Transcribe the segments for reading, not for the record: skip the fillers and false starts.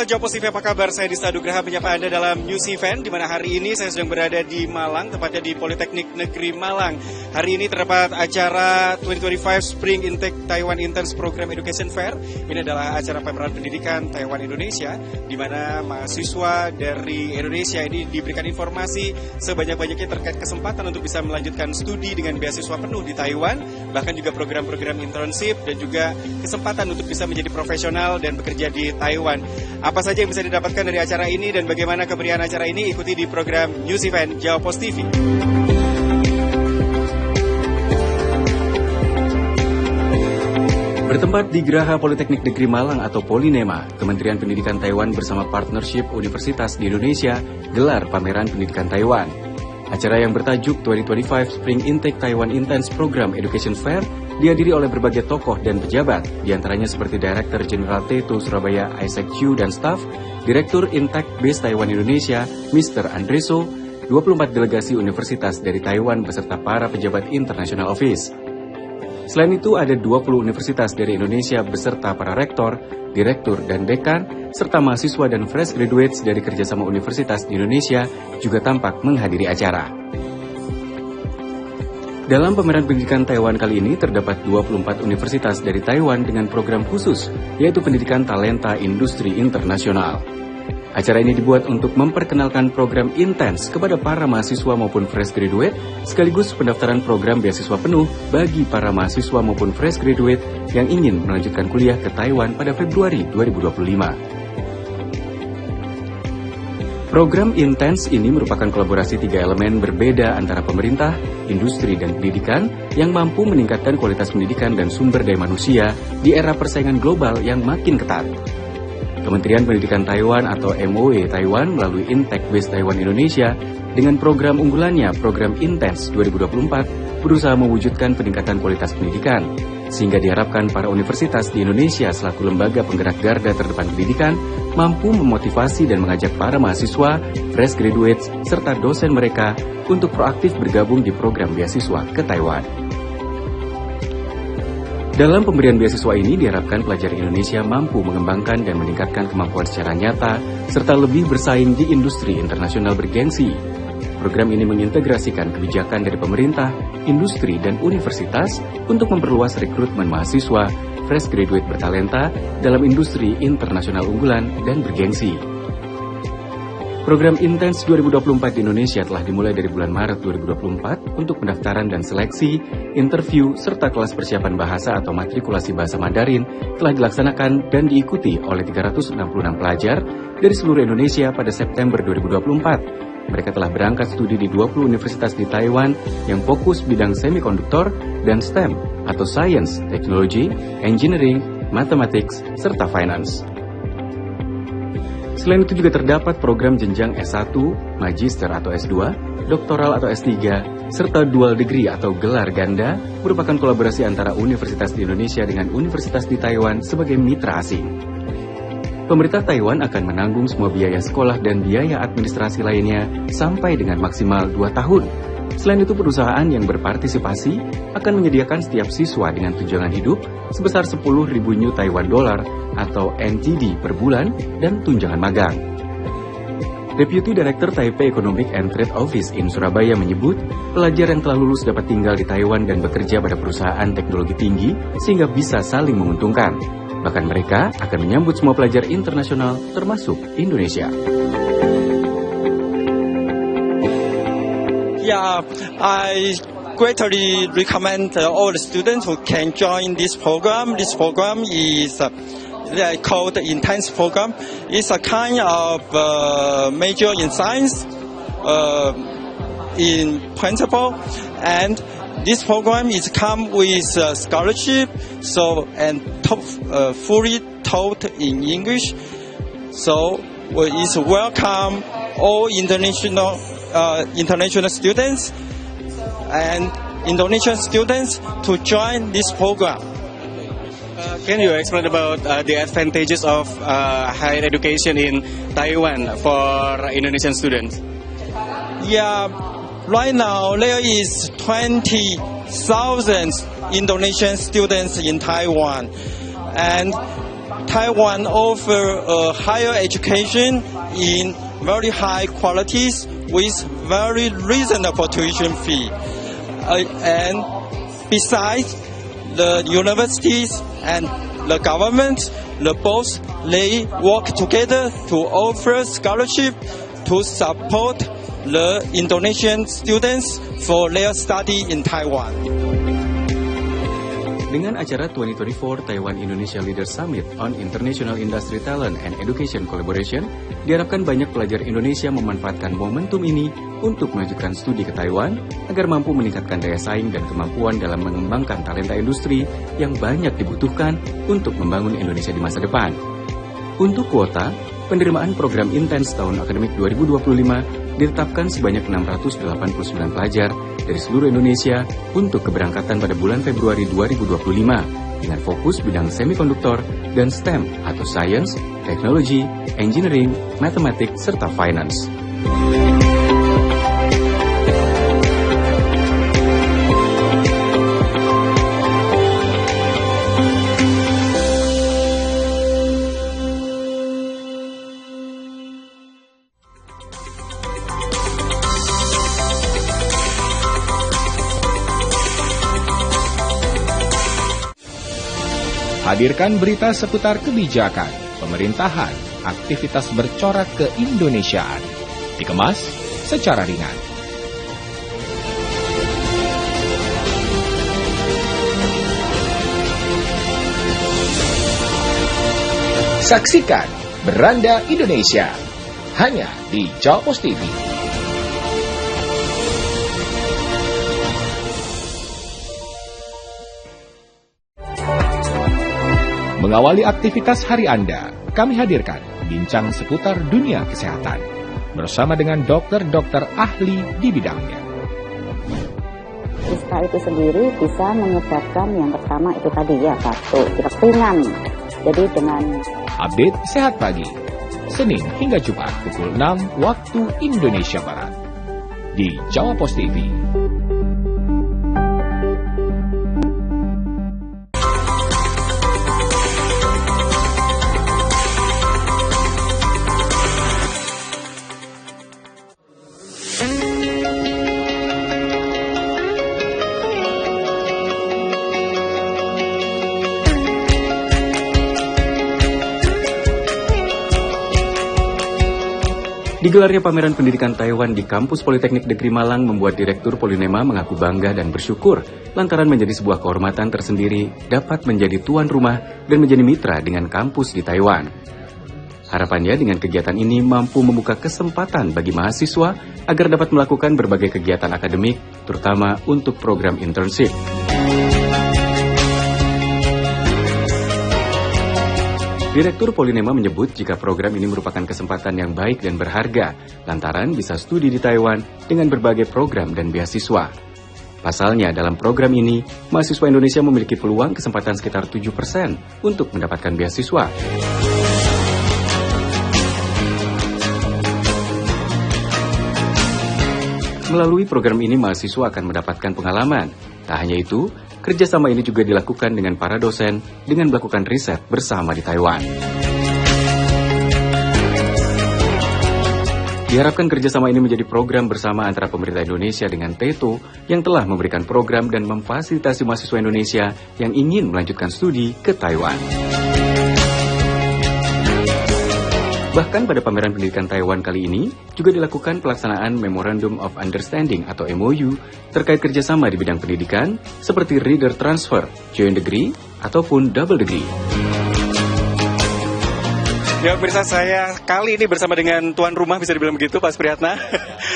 Sobat Jawa Positif, apa kabar? Saya Dista Nugraha menyapa Anda dalam News Event, di mana hari ini saya sedang berada di Malang, tepatnya di Politeknik Negeri Malang. Hari ini terdapat acara 2025 Spring Intake Taiwan Intense Program Education Fair. Ini adalah acara pameran pendidikan Taiwan Indonesia, di mana mahasiswa dari Indonesia ini diberikan informasi sebanyak-banyaknya terkait kesempatan untuk bisa melanjutkan studi dengan beasiswa penuh di Taiwan, bahkan juga program-program internship dan juga kesempatan untuk bisa menjadi profesional dan bekerja di Taiwan. Apa saja yang bisa didapatkan dari acara ini dan bagaimana kemeriahan acara ini, ikuti di program News Event Jawa Post TV. Bertempat di Geraha Politeknik Negeri Malang atau Polinema, Kementerian Pendidikan Taiwan bersama partnership universitas di Indonesia gelar pameran pendidikan Taiwan. Acara yang bertajuk 2025 Spring Intake Taiwan Intense Program Education Fair dihadiri oleh berbagai tokoh dan pejabat, diantaranya seperti Direktur Jenderal T2 Surabaya Isaac Chu dan staf, Direktur Intake Base Taiwan Indonesia Mr. Andreso, 24 delegasi universitas dari Taiwan beserta para pejabat International Office. Selain itu, ada 20 universitas dari Indonesia beserta para rektor, direktur, dan dekan, serta mahasiswa dan fresh graduates dari kerjasama universitas di Indonesia juga tampak menghadiri acara. Dalam pameran pendidikan Taiwan kali ini, terdapat 24 universitas dari Taiwan dengan program khusus, yaitu pendidikan talenta industri internasional. Acara ini dibuat untuk memperkenalkan program intens kepada para mahasiswa maupun fresh graduate, sekaligus pendaftaran program beasiswa penuh bagi para mahasiswa maupun fresh graduate yang ingin melanjutkan kuliah ke Taiwan pada Februari 2025. Program intens ini merupakan kolaborasi 3 elemen berbeda antara pemerintah, industri, dan pendidikan yang mampu meningkatkan kualitas pendidikan dan sumber daya manusia di era persaingan global yang makin ketat. Kementerian Pendidikan Taiwan atau MOE Taiwan melalui Intake Base Taiwan Indonesia dengan program unggulannya Program Intense 2024 berusaha mewujudkan peningkatan kualitas pendidikan, sehingga diharapkan para universitas di Indonesia selaku lembaga penggerak garda terdepan pendidikan mampu memotivasi dan mengajak para mahasiswa, fresh graduates, serta dosen mereka untuk proaktif bergabung di program beasiswa ke Taiwan. Dalam pemberian beasiswa ini diharapkan pelajar Indonesia mampu mengembangkan dan meningkatkan kemampuan secara nyata, serta lebih bersaing di industri internasional bergengsi. Program ini mengintegrasikan kebijakan dari pemerintah, industri, dan universitas untuk memperluas rekrutmen mahasiswa, fresh graduate bertalenta dalam industri internasional unggulan dan bergengsi. Program Intens 2024 di Indonesia telah dimulai dari bulan Maret 2024 untuk pendaftaran dan seleksi, interview, serta kelas persiapan bahasa atau matrikulasi bahasa Mandarin telah dilaksanakan dan diikuti oleh 366 pelajar dari seluruh Indonesia pada September 2024. Mereka telah berangkat studi di 20 universitas di Taiwan yang fokus bidang semikonduktor dan STEM atau Science, Technology, Engineering, Mathematics, serta Finance. Selain itu juga terdapat program jenjang S1, Magister atau S2, Doktoral atau S3, serta Dual Degree atau gelar ganda merupakan kolaborasi antara universitas di Indonesia dengan universitas di Taiwan sebagai mitra asing. Pemerintah Taiwan akan menanggung semua biaya sekolah dan biaya administrasi lainnya sampai dengan maksimal 2 tahun. Selain itu, perusahaan yang berpartisipasi akan menyediakan setiap siswa dengan tunjangan hidup sebesar 10.000 New Taiwan Dollar atau NTD per bulan dan tunjangan magang. Deputy Director Taipei Economic and Trade Office in Surabaya menyebut, pelajar yang telah lulus dapat tinggal di Taiwan dan bekerja pada perusahaan teknologi tinggi sehingga bisa saling menguntungkan. Bahkan mereka akan menyambut semua pelajar internasional termasuk Indonesia. Yeah, I greatly recommend all the students who can join this program. This program is called the Intense Program. It's a kind of major in science, in principle, and this program is come with scholarship, and fully taught in English. So it's welcome all international students and Indonesian students to join this program. Can you explain about the advantages of higher education in Taiwan for Indonesian students? Yeah, right now there is 20,000 Indonesian students in Taiwan, and Taiwan offer a higher education in very high qualities with very reasonable tuition fee. And besides, the universities and the government, they work together to offer scholarship to support the Indonesian students for their study in Taiwan. Dengan acara 2024 Taiwan Indonesia Leaders Summit on International Industry Talent and Education Collaboration, diharapkan banyak pelajar Indonesia memanfaatkan momentum ini untuk melanjutkan studi ke Taiwan agar mampu meningkatkan daya saing dan kemampuan dalam mengembangkan talenta industri yang banyak dibutuhkan untuk membangun Indonesia di masa depan. Untuk kuota, penerimaan program intens tahun akademik 2025 ditetapkan sebanyak 689 pelajar dari seluruh Indonesia untuk keberangkatan pada bulan Februari 2025 dengan fokus bidang semikonduktor dan STEM atau Science, Technology, Engineering, Mathematics, serta Finance. Hadirkan berita seputar kebijakan, pemerintahan, aktivitas bercorak keindonesiaan. Dikemas secara ringan. Saksikan Beranda Indonesia hanya di Jawa Pos TV. Mengawali aktivitas hari Anda, kami hadirkan bincang seputar dunia kesehatan bersama dengan dokter-dokter ahli di bidangnya. Ispa itu sendiri bisa menyebabkan yang pertama itu tadi ya batuk, pilek ringan. Jadi dengan update sehat pagi, Senin hingga Jumat pukul 6 waktu Indonesia Barat di Jawa Pos TV. Digelarnya pameran pendidikan Taiwan di Kampus Politeknik Negeri Malang membuat Direktur Polinema mengaku bangga dan bersyukur lantaran menjadi sebuah kehormatan tersendiri dapat menjadi tuan rumah dan menjadi mitra dengan kampus di Taiwan. Harapannya dengan kegiatan ini mampu membuka kesempatan bagi mahasiswa agar dapat melakukan berbagai kegiatan akademik, terutama untuk program internship. Direktur Polinema menyebut jika program ini merupakan kesempatan yang baik dan berharga, lantaran bisa studi di Taiwan dengan berbagai program dan beasiswa. Pasalnya, dalam program ini, mahasiswa Indonesia memiliki peluang kesempatan sekitar 7% untuk mendapatkan beasiswa. Melalui program ini, mahasiswa akan mendapatkan pengalaman. Tak hanya itu, kerjasama ini juga dilakukan dengan para dosen dengan melakukan riset bersama di Taiwan. Diharapkan kerjasama ini menjadi program bersama antara pemerintah Indonesia dengan TETO yang telah memberikan program dan memfasilitasi mahasiswa Indonesia yang ingin melanjutkan studi ke Taiwan. Bahkan pada pameran pendidikan Taiwan kali ini juga dilakukan pelaksanaan Memorandum of Understanding atau MOU terkait kerjasama di bidang pendidikan seperti Reader Transfer, Joint Degree, ataupun Double Degree. Ya pemirsa, saya kali ini bersama dengan tuan rumah, bisa dibilang begitu, Pak Supriyatna.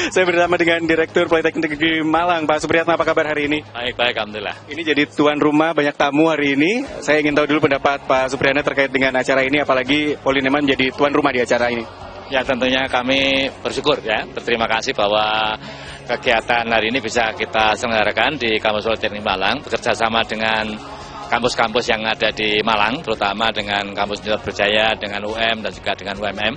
Saya bersama dengan Direktur Politeknik Negeri Malang. Pak Supriyatna, apa kabar hari ini? Baik, alhamdulillah. Ini jadi tuan rumah, banyak tamu hari ini. Saya ingin tahu dulu pendapat Pak Supriyatna terkait dengan acara ini, apalagi Polinema menjadi tuan rumah di acara ini. Ya tentunya kami bersyukur ya, berterima kasih bahwa kegiatan hari ini bisa kita selenggarakan di Kampus Politeknik Malang, bekerjasama dengan kampus-kampus yang ada di Malang, terutama dengan Kampus Universitas Berjaya, dengan UM dan juga dengan UMM.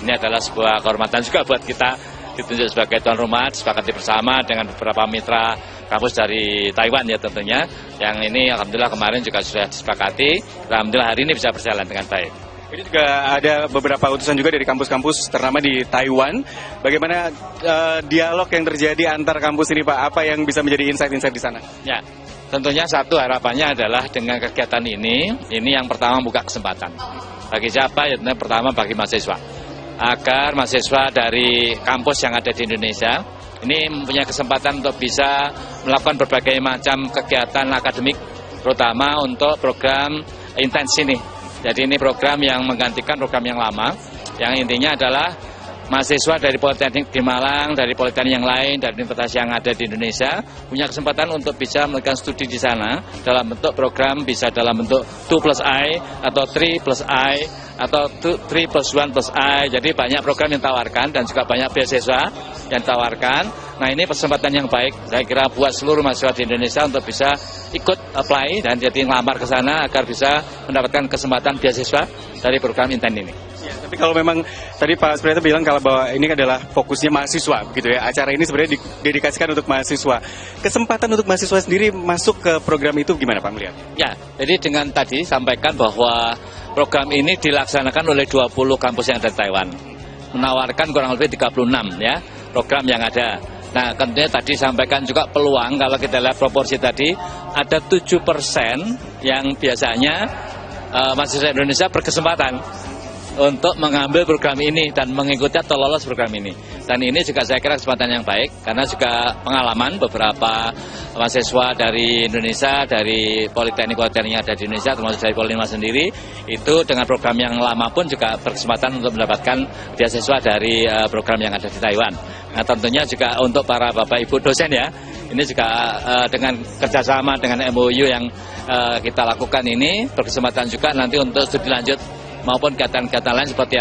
Ini adalah sebuah kehormatan juga buat kita ditunjuk sebagai tuan rumah, disepakati bersama dengan beberapa mitra kampus dari Taiwan ya tentunya. Yang ini alhamdulillah kemarin juga sudah disepakati. Alhamdulillah hari ini bisa berjalan dengan baik. Ini juga ada beberapa utusan juga dari kampus-kampus ternama di Taiwan. Bagaimana dialog yang terjadi antar kampus ini, Pak? Apa yang bisa menjadi insight-insight di sana? Ya, tentunya satu harapannya adalah dengan kegiatan ini yang pertama buka kesempatan. Bagi siapa? Ya tentunya pertama bagi mahasiswa. Agar mahasiswa dari kampus yang ada di Indonesia ini mempunyai kesempatan untuk bisa melakukan berbagai macam kegiatan akademik, terutama untuk program intens ini. Jadi ini program yang menggantikan program yang lama, yang intinya adalah mahasiswa dari Politeknik di Malang, dari Politeknik yang lain, dari universitas yang ada di Indonesia, punya kesempatan untuk bisa melakukan studi di sana dalam bentuk program, bisa dalam bentuk 2+I atau 3+I atau 3+1+I. Jadi banyak program yang ditawarkan dan juga banyak beasiswa yang ditawarkan. Nah ini kesempatan yang baik, saya kira buat seluruh mahasiswa di Indonesia untuk bisa ikut apply dan jadi ngelamar ke sana agar bisa mendapatkan kesempatan beasiswa dari program Inten ini. Ya, tapi kalau memang tadi Pak Supriyatna bilang kalau bahwa ini adalah fokusnya mahasiswa, begitu ya. Acara ini sebenarnya didedikasikan untuk mahasiswa. Kesempatan untuk mahasiswa sendiri masuk ke program itu gimana Pak melihat? Ya, jadi dengan tadi sampaikan bahwa program ini dilaksanakan oleh 20 kampus yang ada di Taiwan. Menawarkan kurang lebih 36 ya program yang ada. Nah, tentunya tadi sampaikan juga peluang kalau kita lihat proporsi tadi ada 7% yang biasanya mahasiswa Indonesia berkesempatan untuk mengambil program ini dan mengikuti atau lolos program ini. Dan ini juga saya kira kesempatan yang baik karena juga pengalaman beberapa mahasiswa dari Indonesia, dari Politeknik-Politeknik yang ada di Indonesia, termasuk dari Polinma sendiri, itu dengan program yang lama pun juga berkesempatan untuk mendapatkan beasiswa dari program yang ada di Taiwan. Nah tentunya juga untuk para Bapak Ibu dosen ya, ini juga dengan kerjasama dengan MOU yang kita lakukan ini, berkesempatan juga nanti untuk studi lanjut maupun kegiatan-kegiatan lain seperti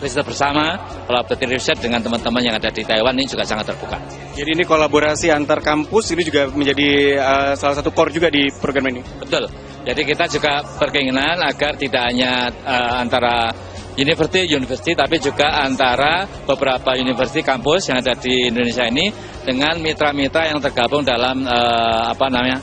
riset bersama, kolaborasi riset dengan teman-teman yang ada di Taiwan ini juga sangat terbuka. Jadi ini kolaborasi antar kampus ini juga menjadi salah satu core juga di program ini? Betul, jadi kita juga berkeinginan agar tidak hanya antara university tapi juga antara beberapa university kampus yang ada di Indonesia ini dengan mitra-mitra yang tergabung dalam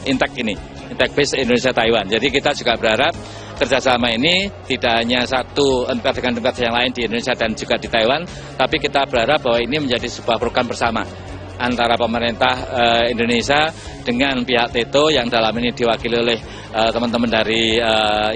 Intek ini, Intek Base Indonesia Taiwan. Jadi kita juga berharap kerjasama ini tidak hanya satu entah dengan tempat yang lain di Indonesia dan juga di Taiwan, tapi kita berharap bahwa ini menjadi sebuah program bersama antara pemerintah Indonesia dengan pihak TETO yang dalam ini diwakili oleh teman-teman dari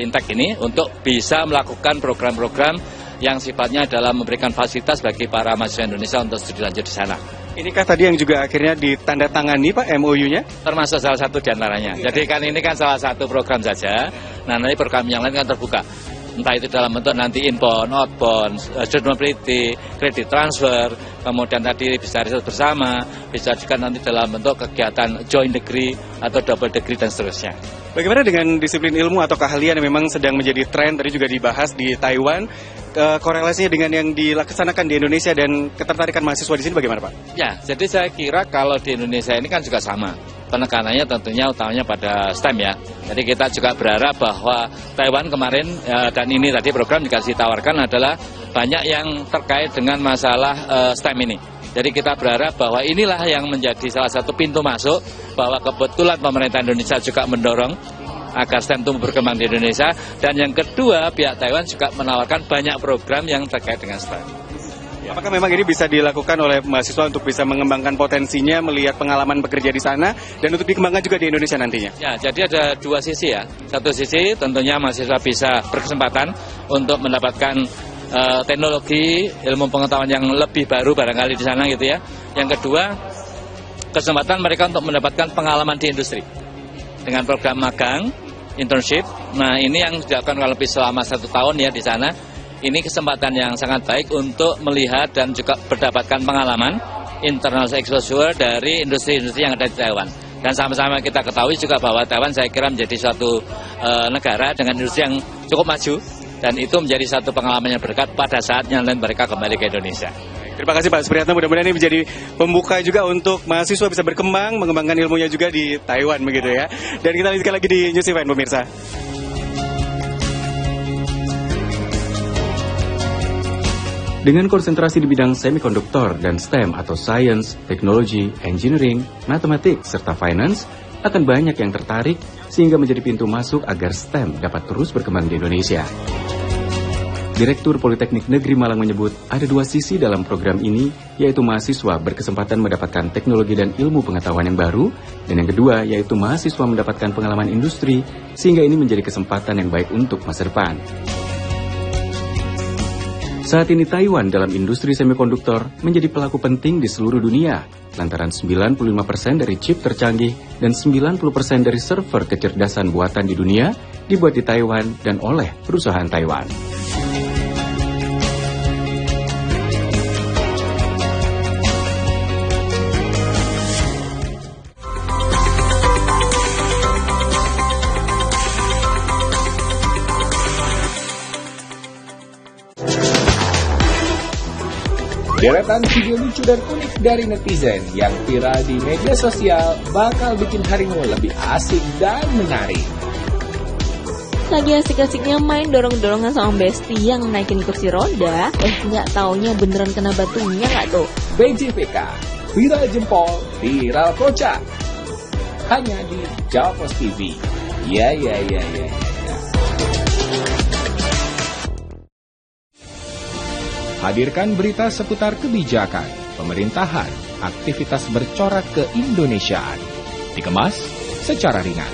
Intek ini untuk bisa melakukan program-program yang sifatnya adalah memberikan fasilitas bagi para mahasiswa Indonesia untuk studi lanjut di sana. Inikah tadi yang juga akhirnya ditandatangani Pak MOU-nya? Termasuk salah satu di antaranya. Jadi kan ini kan salah satu program saja. Nah nanti program yang lain kan terbuka. Entah itu dalam bentuk nanti inbound, outbound, student mobility, credit transfer, kemudian tadi bisa riset bersama, bisa juga nanti dalam bentuk kegiatan joint degree atau double degree dan seterusnya. Bagaimana dengan disiplin ilmu atau keahlian yang memang sedang menjadi tren, tadi juga dibahas di Taiwan, korelasinya dengan yang dilaksanakan di Indonesia dan ketertarikan mahasiswa di sini bagaimana Pak? Ya, jadi saya kira kalau di Indonesia ini kan juga sama. Penekanannya tentunya utamanya pada STEM ya. Jadi kita juga berharap bahwa Taiwan kemarin dan ini tadi program juga ditawarkan adalah banyak yang terkait dengan masalah STEM ini. Jadi kita berharap bahwa inilah yang menjadi salah satu pintu masuk, bahwa kebetulan pemerintah Indonesia juga mendorong agar STEM tumbuh berkembang di Indonesia. Dan yang kedua, pihak Taiwan juga menawarkan banyak program yang terkait dengan STEM. Apakah memang ini bisa dilakukan oleh mahasiswa untuk bisa mengembangkan potensinya, melihat pengalaman bekerja di sana, dan untuk dikembangkan juga di Indonesia nantinya? Ya, jadi ada dua sisi ya. Satu sisi tentunya mahasiswa bisa berkesempatan untuk mendapatkan teknologi, ilmu pengetahuan yang lebih baru barangkali di sana gitu ya. Yang kedua, kesempatan mereka untuk mendapatkan pengalaman di industri dengan program magang, internship. Nah ini yang dilakukan lebih selama 1 tahun ya di sana. Ini kesempatan yang sangat baik untuk melihat dan juga mendapatkan pengalaman internal exposure dari industri-industri yang ada di Taiwan. Dan sama-sama kita ketahui juga bahwa Taiwan saya kira menjadi suatu negara dengan industri yang cukup maju. Dan itu menjadi satu pengalaman yang berkat pada saatnya mereka kembali ke Indonesia. Terima kasih Pak Supriyatna, mudah-mudahan ini menjadi pembuka juga untuk mahasiswa bisa berkembang, mengembangkan ilmunya juga di Taiwan begitu ya. Dan kita lanjutkan lagi di News Event pemirsa. Dengan konsentrasi di bidang semikonduktor dan STEM atau Science, Technology, Engineering, Mathematics, serta Finance, akan banyak yang tertarik sehingga menjadi pintu masuk agar STEM dapat terus berkembang di Indonesia. Direktur Politeknik Negeri Malang menyebut ada dua sisi dalam program ini, yaitu mahasiswa berkesempatan mendapatkan teknologi dan ilmu pengetahuan yang baru, dan yang kedua yaitu mahasiswa mendapatkan pengalaman industri, sehingga ini menjadi kesempatan yang baik untuk masa depan. Saat ini Taiwan dalam industri semikonduktor menjadi pelaku penting di seluruh dunia, lantaran 95% dari chip tercanggih dan 90% dari server kecerdasan buatan di dunia dibuat di Taiwan dan oleh perusahaan Taiwan. Deretan video lucu dan unik dari netizen yang viral di media sosial bakal bikin harimu lebih asik dan menarik. Lagi asik-asiknya main dorong-dorongan sama Besti yang naikin kursi roda, nggak taunya beneran kena batunya nggak tuh? BJPK, viral jempol, viral kocak. Hanya di Jawa Pos TV. Ya. Hadirkan berita seputar kebijakan, pemerintahan, aktivitas bercorak keindonesiaan. Dikemas secara ringan.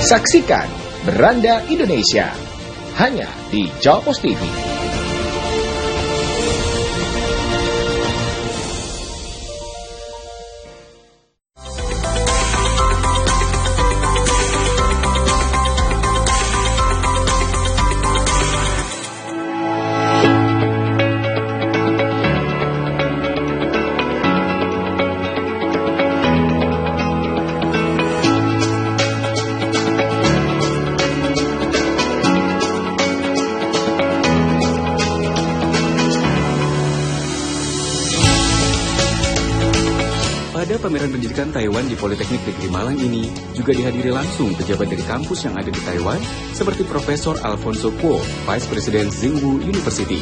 Saksikan Beranda Indonesia hanya di Jawa Pos TV. Pada pameran pendidikan Taiwan di Politeknik Negeri Malang ini juga dihadiri langsung pejabat dari kampus yang ada di Taiwan seperti Profesor Alfonso Kuo, Vice President Tsinghua University.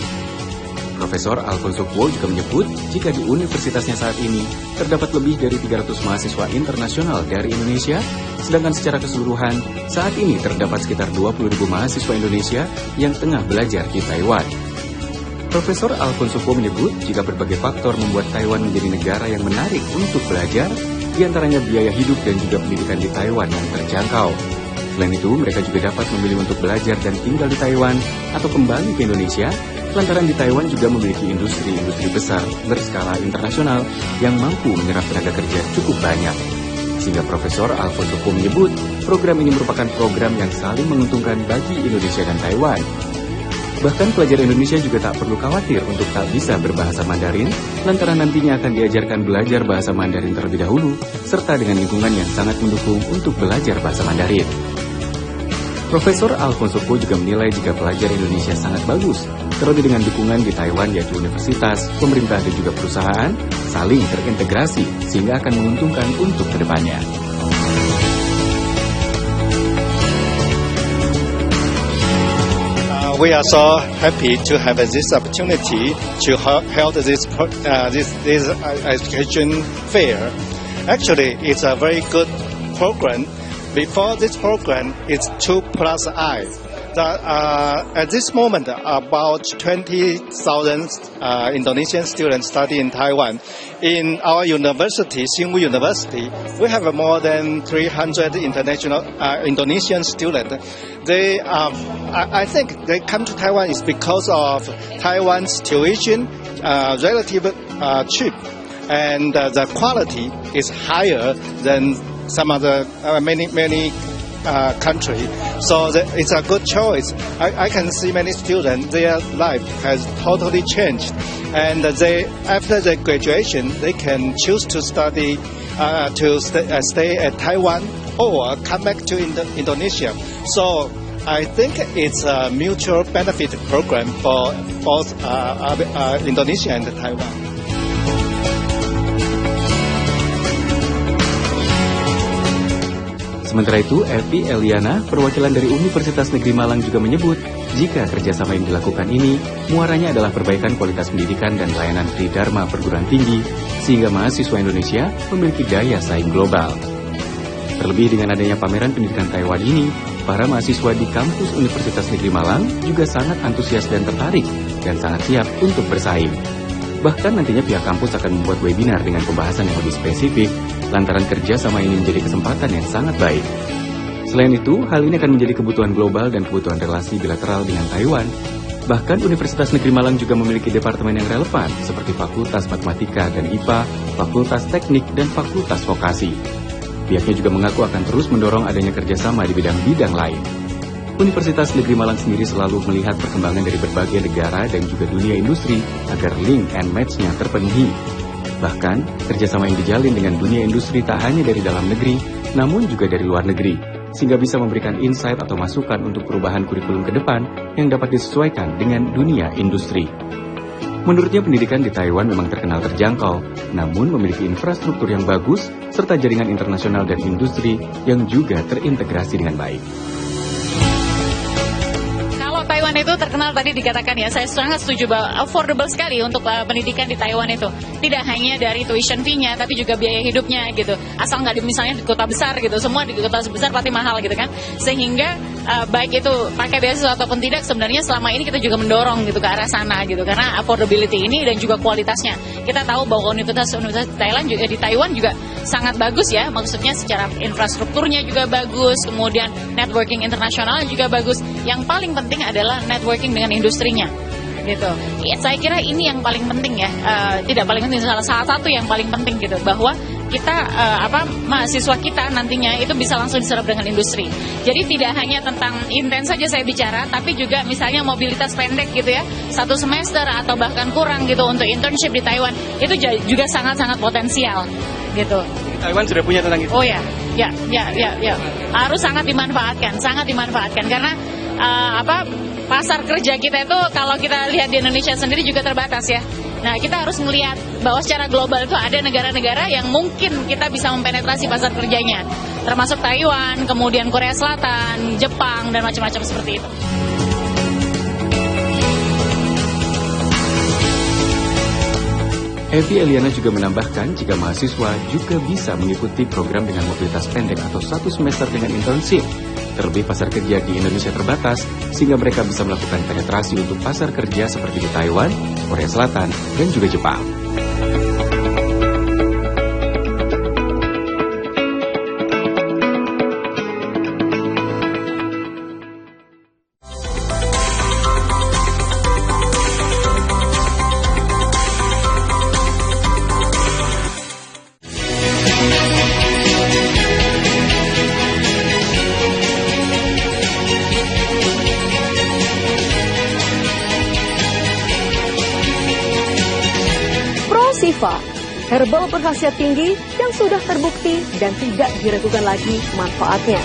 Profesor Alfonso Kuo juga menyebut jika di universitasnya saat ini terdapat lebih dari 300 mahasiswa internasional dari Indonesia, sedangkan secara keseluruhan saat ini terdapat sekitar 20.000 mahasiswa Indonesia yang tengah belajar di Taiwan. Profesor Alfonso Kuo menyebut jika berbagai faktor membuat Taiwan menjadi negara yang menarik untuk belajar, diantaranya biaya hidup dan juga pendidikan di Taiwan yang terjangkau. Selain itu, mereka juga dapat memilih untuk belajar dan tinggal di Taiwan atau kembali ke Indonesia, lantaran di Taiwan juga memiliki industri-industri besar berskala internasional yang mampu menyerap tenaga kerja cukup banyak. Sehingga Profesor Alfonso Kuo menyebut program ini merupakan program yang saling menguntungkan bagi Indonesia dan Taiwan. Bahkan pelajar Indonesia juga tak perlu khawatir untuk tak bisa berbahasa Mandarin, lantaran nantinya akan diajarkan belajar bahasa Mandarin terlebih dahulu, serta dengan lingkungan yang sangat mendukung untuk belajar bahasa Mandarin. Profesor Alfonso Kuo juga menilai jika pelajar Indonesia sangat bagus, terlebih dengan dukungan di Taiwan yaitu universitas, pemerintah dan juga perusahaan, saling terintegrasi sehingga akan menguntungkan untuk kedepannya. We are so happy to have this opportunity to hold this education fair. Actually, it's a very good program. Before this program, it's 2+I. At this moment, about 20,000 Indonesian students study in Taiwan. In our university, Tsinghua University, we have more than 300 Indonesian students. I think they come to Taiwan is because of Taiwan's tuition relatively cheap, and the quality is higher than some other many country. So it's a good choice. I can see many students, their life has totally changed, and after their graduation they can choose to study stay at Taiwan or come back to Indonesia. So I think it's a mutual benefit program for both Indonesia and Taiwan. Sementara itu, Evi Eliana, perwakilan dari Universitas Negeri Malang juga menyebut, jika kerjasama yang dilakukan ini, muaranya adalah perbaikan kualitas pendidikan dan layanan tridharma perguruan tinggi, sehingga mahasiswa Indonesia memiliki daya saing global. Terlebih dengan adanya pameran pendidikan Taiwan ini, para mahasiswa di kampus Universitas Negeri Malang juga sangat antusias dan tertarik, dan sangat siap untuk bersaing. Bahkan nantinya pihak kampus akan membuat webinar dengan pembahasan yang lebih spesifik, lantaran kerjasama ini menjadi kesempatan yang sangat baik. Selain itu, hal ini akan menjadi kebutuhan global dan kebutuhan relasi bilateral dengan Taiwan. Bahkan Universitas Negeri Malang juga memiliki departemen yang relevan, seperti Fakultas Matematika dan IPA, Fakultas Teknik, dan Fakultas Vokasi. Pihaknya juga mengaku akan terus mendorong adanya kerjasama di bidang-bidang lain. Universitas Negeri Malang sendiri selalu melihat perkembangan dari berbagai negara dan juga dunia industri agar link and match-nya terpenuhi. Bahkan, kerjasama yang dijalin dengan dunia industri tak hanya dari dalam negeri, namun juga dari luar negeri, sehingga bisa memberikan insight atau masukan untuk perubahan kurikulum ke depan yang dapat disesuaikan dengan dunia industri. Menurutnya pendidikan di Taiwan memang terkenal terjangkau, namun memiliki infrastruktur yang bagus, serta jaringan internasional dan industri yang juga terintegrasi dengan baik. Taiwan itu terkenal tadi dikatakan ya, saya sangat setuju bahwa affordable sekali untuk pendidikan di Taiwan itu. Tidak hanya dari tuition fee-nya, tapi juga biaya hidupnya gitu. Asal nggak misalnya di kota besar gitu, semua di kota besar pasti mahal gitu kan. Sehingga baik itu pakai beasiswa ataupun tidak, sebenarnya selama ini kita juga mendorong gitu ke arah sana gitu. Karena affordability ini dan juga kualitasnya. Kita tahu bahwa universitas di Taiwan juga sangat bagus ya, maksudnya secara infrastrukturnya juga bagus, kemudian networking internasional juga bagus. Yang paling penting adalah networking dengan industrinya, gitu. Ya, saya kira ini yang paling penting ya, tidak paling penting, salah satu yang paling penting gitu, bahwa kita mahasiswa kita nantinya itu bisa langsung diserap dengan industri. Jadi tidak hanya tentang intens saja saya bicara, tapi juga misalnya mobilitas pendek gitu ya, 1 semester atau bahkan kurang gitu untuk internship di Taiwan, itu juga sangat-sangat potensial gitu. Taiwan sudah punya tentang itu. Oh ya, harus sangat dimanfaatkan karena pasar kerja kita itu kalau kita lihat di Indonesia sendiri juga terbatas ya. Nah, kita harus melihat bahwa secara global itu ada negara-negara yang mungkin kita bisa mempenetrasi pasar kerjanya, termasuk Taiwan, kemudian Korea Selatan, Jepang, dan macam-macam seperti itu. Evi Eliana juga menambahkan jika mahasiswa juga bisa mengikuti program dengan mobilitas pendek atau 1 semester dengan internship. Terlebih pasar kerja di Indonesia terbatas, sehingga mereka bisa melakukan penetrasi untuk pasar kerja seperti di Taiwan, Korea Selatan, dan juga Jepang. Sifa, herbal berkhasiat tinggi yang sudah terbukti dan tidak diragukan lagi manfaatnya.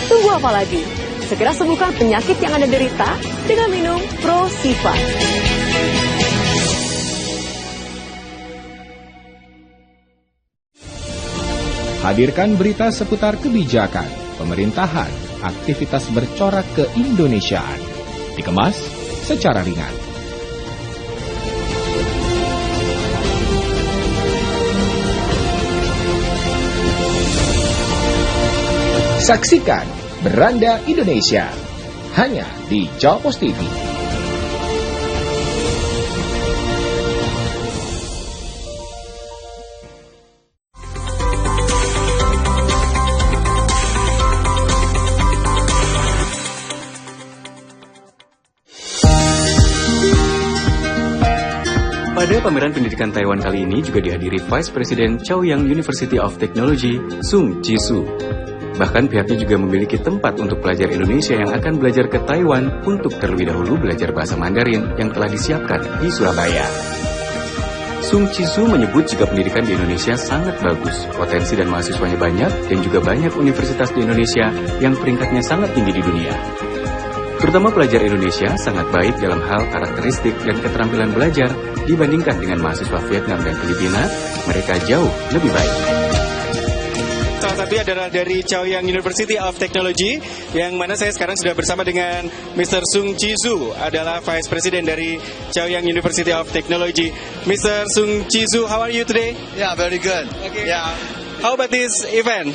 Tunggu apa lagi? Segera sembuhkan penyakit yang Anda derita dengan minum Pro Sifa. Hadirkan berita seputar kebijakan, pemerintahan, aktivitas bercorak keindonesiaan. Dikemas secara ringan. Saksikan Beranda Indonesia hanya di Jawa Pos TV. Pada pameran pendidikan Taiwan kali ini juga dihadiri Vice President Chaoyang University of Technology, Sung Ji-soo. Bahkan pihaknya juga memiliki tempat untuk pelajar Indonesia yang akan belajar ke Taiwan untuk terlebih dahulu belajar bahasa Mandarin yang telah disiapkan di Surabaya. Sung Ji-soo menyebut jika pendidikan di Indonesia sangat bagus, potensi dan mahasiswanya banyak, dan juga banyak universitas di Indonesia yang peringkatnya sangat tinggi di dunia. Terutama pelajar Indonesia sangat baik dalam hal karakteristik dan keterampilan belajar dibandingkan dengan mahasiswa Vietnam dan Filipina, mereka jauh lebih baik. satunya adalah dari Chaoyang University of Technology, yang mana saya sekarang sudah bersama dengan Mr. Sung Chizu, adalah Vice President dari Chaoyang University of Technology. Mr. Sung Chizu, how are you today? Yeah, very good. Okay. Yeah. How about this event?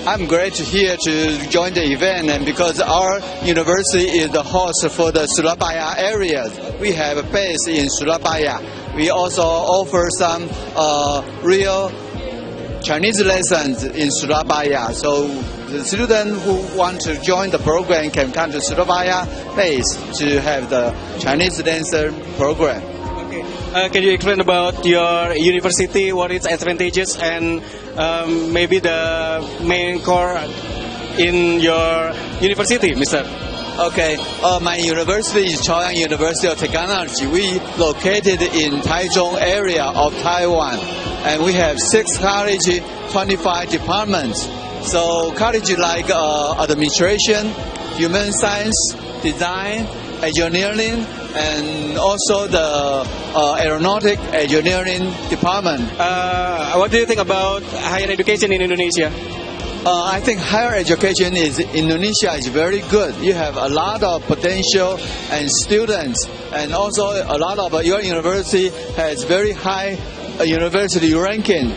I'm great here to join the event, and because our university is the host for the Surabaya area, we have a base in Surabaya. We also offer some real Chinese lessons in Surabaya. So the students who want to join the program can come to Surabaya base to have the Chinese dancer program. Okay. Can you explain about your university, what its advantages, and maybe the main core in your university, Mr.? Okay, my university is Chaoyang University of Technology. We located in Taichung area of Taiwan, and we have 6 colleges, 25 departments. So college like administration, human science, design, engineering, and also the aeronautic engineering department. What do you think about higher education in Indonesia? I think higher education in Indonesia is very good. You have a lot of potential and students, and also a lot of your university has very high university ranking.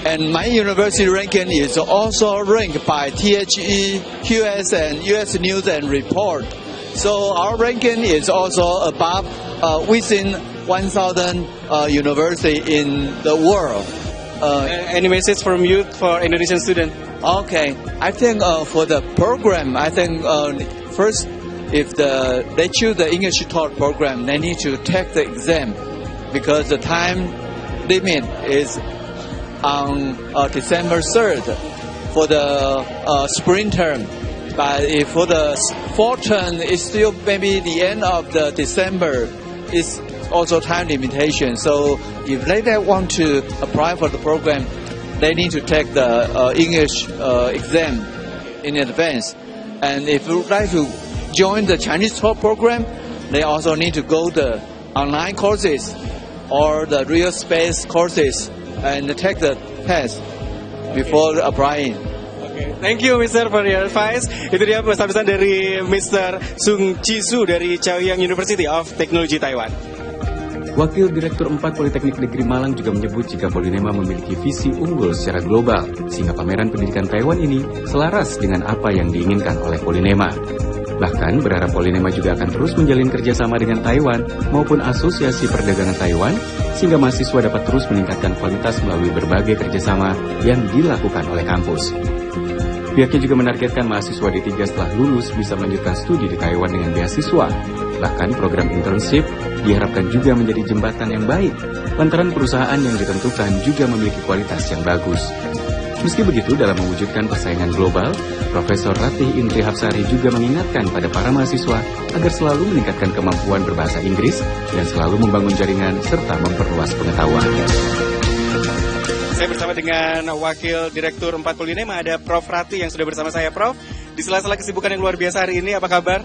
And my university ranking is also ranked by THE, QS, and US News and Report. So our ranking is also above within 1,000 university in the world. Any message from you for Indonesian students? Okay, I think for the program, I think first, if they choose the English taught program, they need to take the exam, because the time limit is on December 3rd for the spring term. But if for the fall term, it's still maybe the end of the December. It's also time limitation. So if they want to apply for the program, they need to take the English exam in advance. And if you would like to join the Chinese talk program, they also need to go the online courses or the real space courses and take the test before applying. Okay. Thank you, Mr. for your advice. Itu dia pesan-pesan dari Mr. Sung Chizu dari Chaoyang University of Technology Taiwan. Wakil Direktur 4 Politeknik Negeri Malang juga menyebut jika Polinema memiliki visi unggul secara global, sehingga pameran pendidikan Taiwan ini selaras dengan apa yang diinginkan oleh Polinema. Bahkan berharap Polinema juga akan terus menjalin kerjasama dengan Taiwan maupun Asosiasi Perdagangan Taiwan, sehingga mahasiswa dapat terus meningkatkan kualitas melalui berbagai kerjasama yang dilakukan oleh kampus. Pihaknya juga menargetkan mahasiswa D3 setelah lulus bisa melanjutkan studi di Taiwan dengan beasiswa. Bahkan program internship diharapkan juga menjadi jembatan yang baik, lantaran perusahaan yang ditentukan juga memiliki kualitas yang bagus. Meski begitu, dalam mewujudkan persaingan global, Profesor Ratih Indri Hapsari juga mengingatkan pada para mahasiswa agar selalu meningkatkan kemampuan berbahasa Inggris dan selalu membangun jaringan serta memperluas pengetahuan. Saya bersama dengan Wakil Direktur 4 Polinema, ada Prof. Ratih yang sudah bersama saya. Prof, di sela-sela kesibukan yang luar biasa hari ini, apa kabar?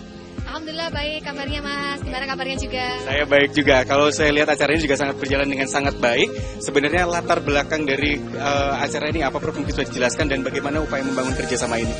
Alhamdulillah baik, kabarnya Mas. Gimana kabarnya juga? Saya baik juga. Kalau saya lihat acara ini juga sangat berjalan dengan sangat baik. Sebenarnya latar belakang dari acara ini apa, Prof? Mungkin sudah dijelaskan, dan bagaimana upaya membangun kerjasama ini?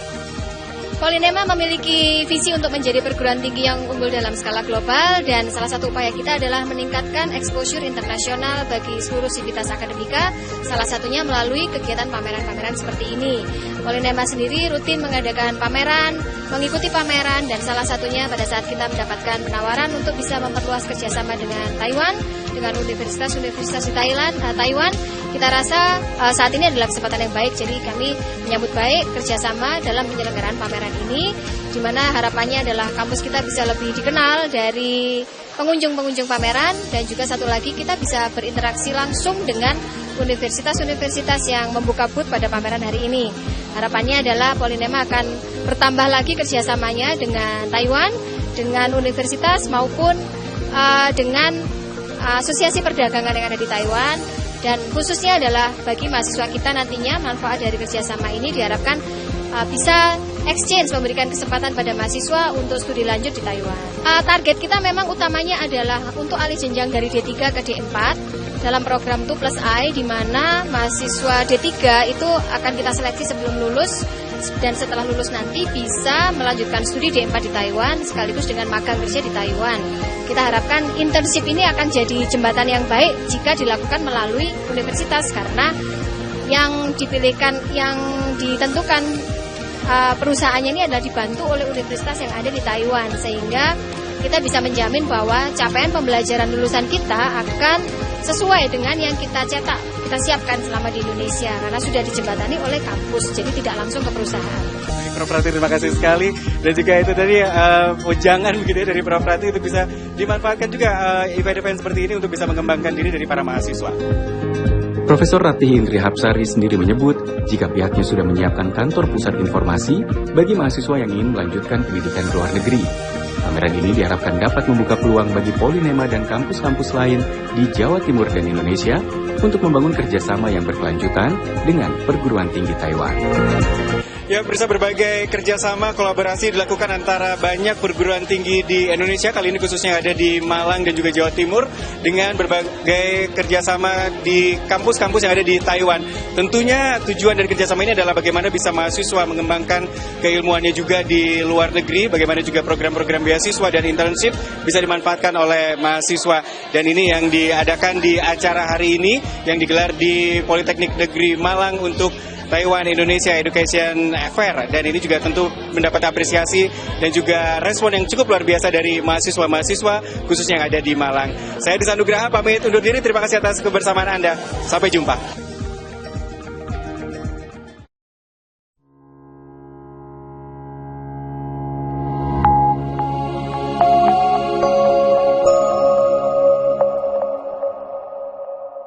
Polinema memiliki visi untuk menjadi perguruan tinggi yang unggul dalam skala global, dan salah satu upaya kita adalah meningkatkan exposure internasional bagi seluruh sivitas akademika, salah satunya melalui kegiatan pameran-pameran seperti ini. Polinema sendiri rutin mengadakan pameran, mengikuti pameran, dan salah satunya pada saat kita mendapatkan penawaran untuk bisa memperluas kerjasama dengan Taiwan, dengan universitas-universitas di Taiwan, kita rasa saat ini adalah kesempatan yang baik. Jadi kami menyambut baik kerjasama dalam penyelenggaraan pameran ini, di mana harapannya adalah kampus kita bisa lebih dikenal dari pengunjung-pengunjung pameran, dan juga satu lagi kita bisa berinteraksi langsung dengan universitas-universitas yang membuka booth pada pameran hari ini. Harapannya adalah Polinema akan bertambah lagi kerjasamanya dengan Taiwan, dengan universitas maupun dengan asosiasi perdagangan yang ada di Taiwan, dan khususnya adalah bagi mahasiswa kita nantinya manfaat dari kerjasama ini diharapkan bisa exchange, memberikan kesempatan pada mahasiswa untuk studi lanjut di Taiwan. Target kita memang utamanya adalah untuk alih jenjang dari D3 ke D4 dalam program 2+I, di mana mahasiswa D3 itu akan kita seleksi sebelum lulus, dan setelah lulus nanti bisa melanjutkan studi D4 di Taiwan sekaligus dengan magang kerja di Taiwan. Kita harapkan internship ini akan jadi jembatan yang baik jika dilakukan melalui universitas, karena yang dipilihkan, yang ditentukan perusahaannya ini adalah dibantu oleh universitas yang ada di Taiwan, sehingga kita bisa menjamin bahwa capaian pembelajaran lulusan kita akan sesuai dengan yang kita cetak, kita siapkan selama di Indonesia, karena sudah dijembatani oleh kampus, jadi tidak langsung ke perusahaan. Prof Rati, terima kasih sekali. Dan juga itu tadi ujangan begitu ya dari Prof Rati untuk bisa dimanfaatkan juga event-event seperti ini untuk bisa mengembangkan diri dari para mahasiswa. Profesor Ratih Indri Hapsari sendiri menyebut jika pihaknya sudah menyiapkan kantor pusat informasi bagi mahasiswa yang ingin melanjutkan pendidikan ke luar negeri. Pameran ini diharapkan dapat membuka peluang bagi Polinema dan kampus-kampus lain di Jawa Timur dan Indonesia untuk membangun kerjasama yang berkelanjutan dengan perguruan tinggi Taiwan. Ya, bisa berbagai kerjasama kolaborasi dilakukan antara banyak perguruan tinggi di Indonesia, kali ini khususnya ada di Malang dan juga Jawa Timur, dengan berbagai kerjasama di kampus-kampus yang ada di Taiwan. Tentunya tujuan dari kerjasama ini adalah bagaimana bisa mahasiswa mengembangkan keilmuannya juga di luar negeri, bagaimana juga program-program beasiswa dan internship bisa dimanfaatkan oleh mahasiswa. Dan ini yang diadakan di acara hari ini yang digelar di Politeknik Negeri Malang untuk Taiwan Indonesia Education Fair, dan ini juga tentu mendapat apresiasi dan juga respon yang cukup luar biasa dari mahasiswa-mahasiswa khususnya yang ada di Malang. Saya Disan Nugraha pamit undur diri, terima kasih atas kebersamaan Anda. Sampai jumpa.